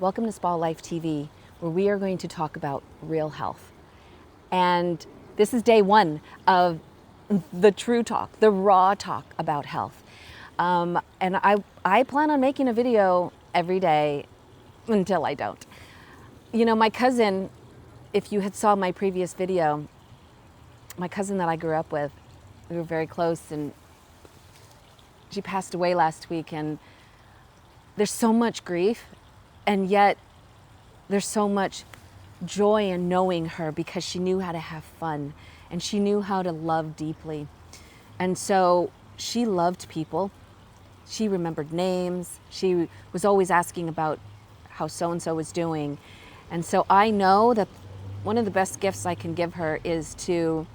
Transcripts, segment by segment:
Welcome to Spa Life TV, where we are going to talk about real health. And this is day one of the true talk, the raw talk about health. And I plan on making a video every day until I don't. You know, my cousin, if you had saw my previous video, my cousin that I grew up with, we were very close, and she passed away last week, and there's so much grief, and yet there's so much joy in knowing her because she knew how to have fun and she knew how to love deeply. And so she loved people. She remembered names. She was always asking about how so-and-so was doing. And so I know that one of the best gifts I can give her is to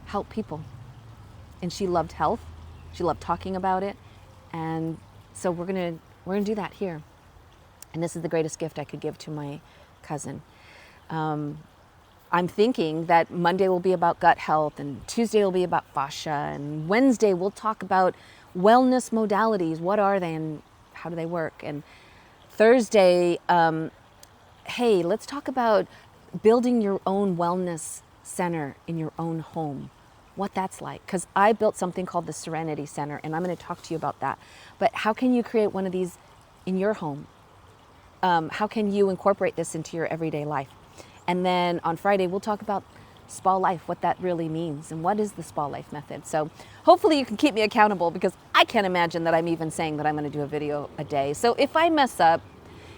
help people. And she loved health. She loved talking about it. And so we're gonna do that here. And this is the greatest gift I could give to my cousin. I'm thinking that Monday will be about gut health, and Tuesday will be about fascia, and Wednesday we'll talk about wellness modalities. What are they and how do they work? And Thursday, hey, let's talk about building your own wellness center in your own home, what that's like. Because I built something called the Serenity Center, and I'm going to talk to you about that. But how can you create one of these in your home? How can you incorporate this into your everyday life? And then on Friday, we'll talk about spa life, what that really means, and what is the spa life method. So hopefully you can keep me accountable, because I can't imagine that I'm even saying that I'm going to do a video a day. So if I mess up,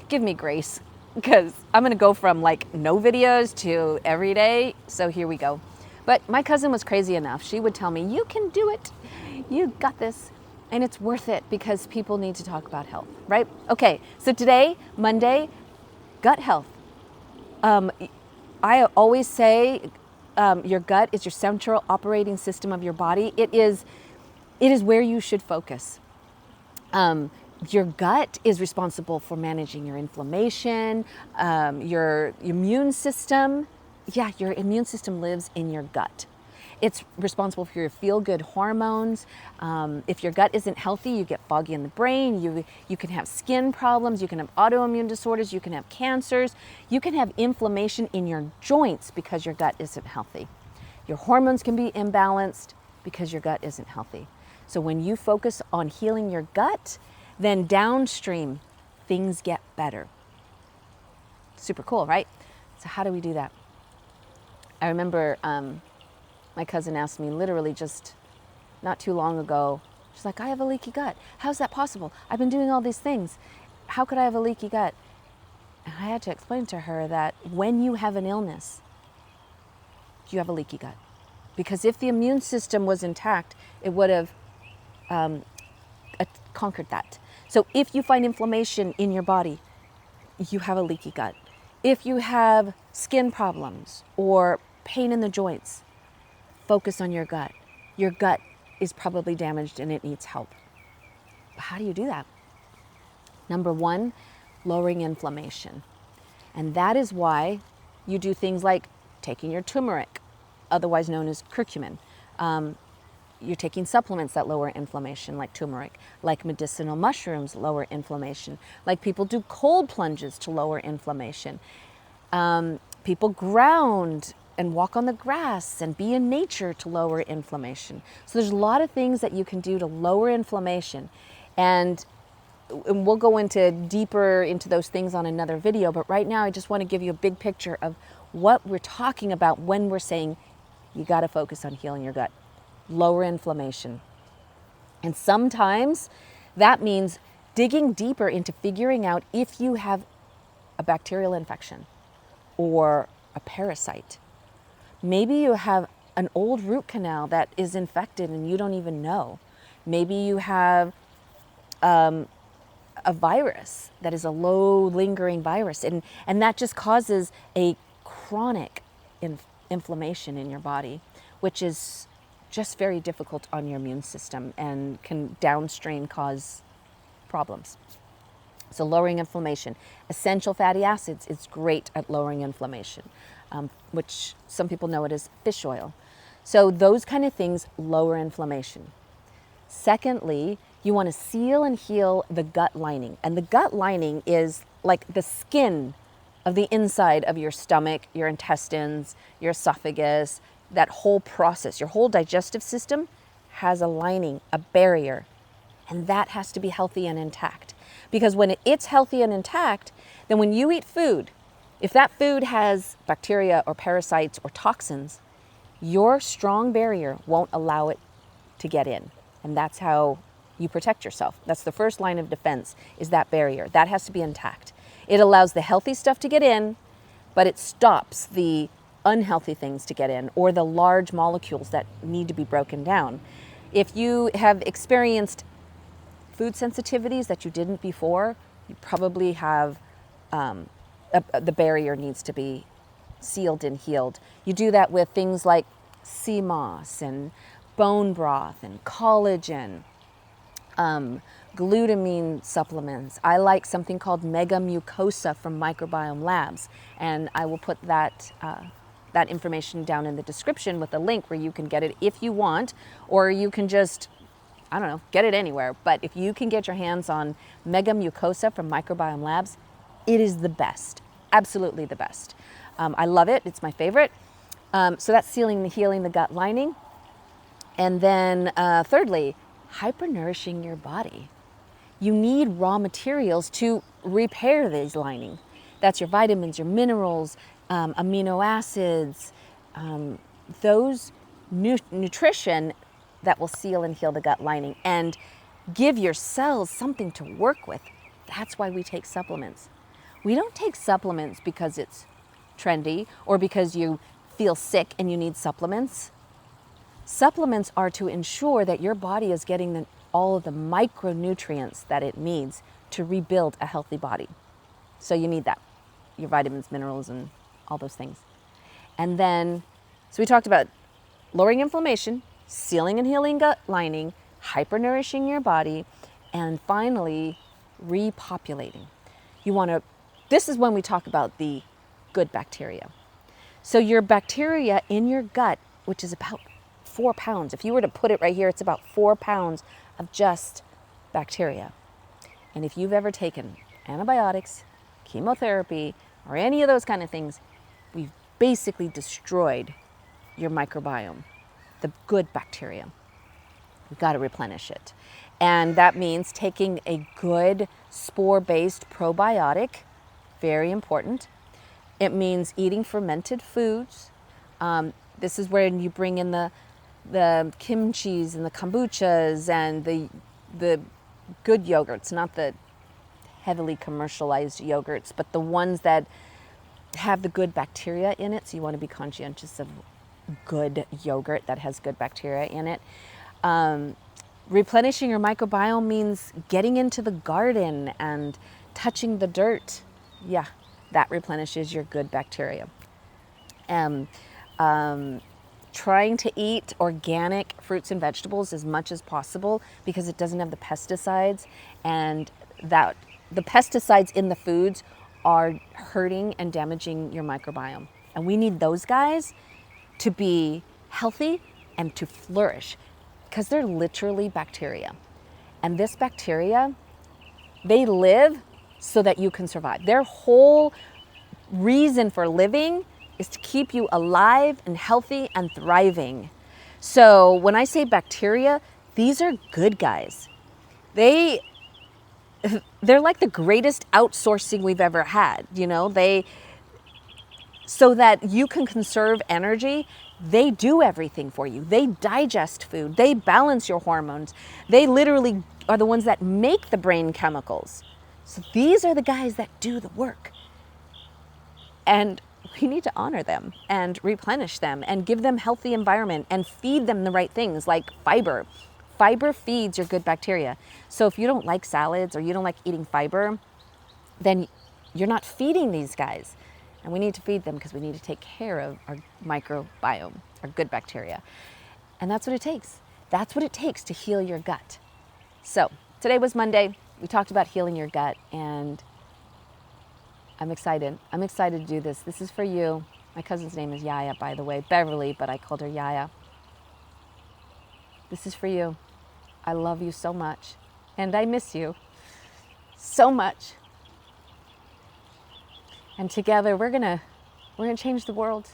give me grace, because I'm going to go from like no videos to every day. So here we go. But my cousin was crazy enough. She would tell me, you can do it. You got this. And it's worth it because people need to talk about health, right? Okay, so today, Monday, gut health. I always say your gut is your central operating system of your body. It is where you should focus. Your gut is responsible for managing your inflammation, your immune system. Yeah, your immune system lives in your gut. It's responsible for your feel-good hormones. If your gut isn't healthy, you get foggy in the brain. You can have skin problems. You can have autoimmune disorders. You can have cancers. You can have inflammation in your joints because your gut isn't healthy. Your hormones can be imbalanced because your gut isn't healthy. So when you focus on healing your gut, then downstream, things get better. Super cool, right? So how do we do that? I remember my cousin asked me literally just not too long ago, she's like, I have a leaky gut. How's that possible? I've been doing all these things. How could I have a leaky gut? And I had to explain to her that when you have an illness, you have a leaky gut. Because if the immune system was intact, it would have conquered that. So if you find inflammation in your body, you have a leaky gut. If you have skin problems or pain in the joints, focus on your gut. Your gut is probably damaged and it needs help. But how do you do that? Number one, lowering inflammation. And that is why you do things like taking your turmeric, otherwise known as curcumin. You're taking supplements that lower inflammation, like turmeric, like medicinal mushrooms lower inflammation, like people do cold plunges to lower inflammation. People ground and walk on the grass and be in nature to lower inflammation. So there's a lot of things that you can do to lower inflammation. And we'll go deeper into those things on another video. But right now, I just want to give you a big picture of what we're talking about when we're saying you got to focus on healing your gut. Lower inflammation. And sometimes that means digging deeper into figuring out if you have a bacterial infection or a parasite. Maybe you have an old root canal that is infected and you don't even know. Maybe you have a virus that is a low lingering virus, and that just causes a chronic inflammation in your body, which is just very difficult on your immune system and can downstream cause problems. So lowering inflammation. Essential fatty acids is great at lowering inflammation, which some people know it as fish oil. So those kind of things lower inflammation. Secondly, you want to seal and heal the gut lining. And the gut lining is like the skin of the inside of your stomach, your intestines, your esophagus, that whole process. Your whole digestive system has a lining, a barrier, and that has to be healthy and intact. Because when it's healthy and intact, then when you eat food, if that food has bacteria or parasites or toxins, your strong barrier won't allow it to get in. And that's how you protect yourself. That's the first line of defense, is that barrier. That has to be intact. It allows the healthy stuff to get in, but it stops the unhealthy things to get in, or the large molecules that need to be broken down. If you have experienced food sensitivities that you didn't before, you probably have the barrier needs to be sealed and healed. You do that with things like sea moss and bone broth and collagen, glutamine supplements. I like something called Mega Mucosa from Microbiome Labs, and I will put that that information down in the description with a link where you can get it if you want, or you can just, I don't know, get it anywhere. But if you can get your hands on Mega Mucosa from Microbiome Labs, it is the best, absolutely the best. I love it, it's my favorite. So that's sealing and healing the gut lining. And then thirdly, hypernourishing your body. You need raw materials to repair this lining. That's your vitamins, your minerals, amino acids, those nutrition that will seal and heal the gut lining and give your cells something to work with. That's why we take supplements. We don't take supplements because it's trendy or because you feel sick and you need supplements. Supplements are to ensure that your body is getting all of the micronutrients that it needs to rebuild a healthy body. So you need that, your vitamins, minerals, and all those things. And then, so we talked about lowering inflammation, sealing and healing gut lining, hypernourishing your body, and finally, repopulating. You want to, this is when we talk about the good bacteria. So your bacteria in your gut, which is about 4 pounds, if you were to put it right here, it's about 4 pounds of just bacteria. And if you've ever taken antibiotics, chemotherapy, or any of those kind of things, we've basically destroyed your microbiome, the good bacteria. We've got to replenish it. And that means taking a good spore-based probiotic, very important. It means eating fermented foods. This is where you bring in the kimchis and the kombuchas and the good yogurts, not the heavily commercialized yogurts, but the ones that have the good bacteria in it. So you want to be conscientious of good yogurt that has good bacteria in it. Replenishing your microbiome means getting into the garden and touching the dirt. Yeah, that replenishes your good bacteria. Trying to eat organic fruits and vegetables as much as possible because it doesn't have the pesticides, and that the pesticides in the foods are hurting and damaging your microbiome. And we need those guys to be healthy and to flourish because they're literally bacteria. And this bacteria, they live so that you can survive. Their whole reason for living is to keep you alive and healthy and thriving. So when I say bacteria, these are good guys. They're like the greatest outsourcing we've ever had, you know? So that you can conserve energy, they do everything for you. They digest food, they balance your hormones. They literally are the ones that make the brain chemicals. So these are the guys that do the work. And we need to honor them and replenish them and give them healthy environment and feed them the right things like fiber. Fiber feeds your good bacteria. So if you don't like salads or you don't like eating fiber, then you're not feeding these guys. And we need to feed them because we need to take care of our microbiome, our good bacteria. And that's what it takes. That's what it takes to heal your gut. So today was Monday. We talked about healing your gut, and I'm excited. I'm excited to do this. This is for you. My cousin's name is Yaya, by the way. Beverly, but I called her Yaya. This is for you. I love you so much, and I miss you so much. And together we're gonna change the world.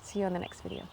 See you on the next video.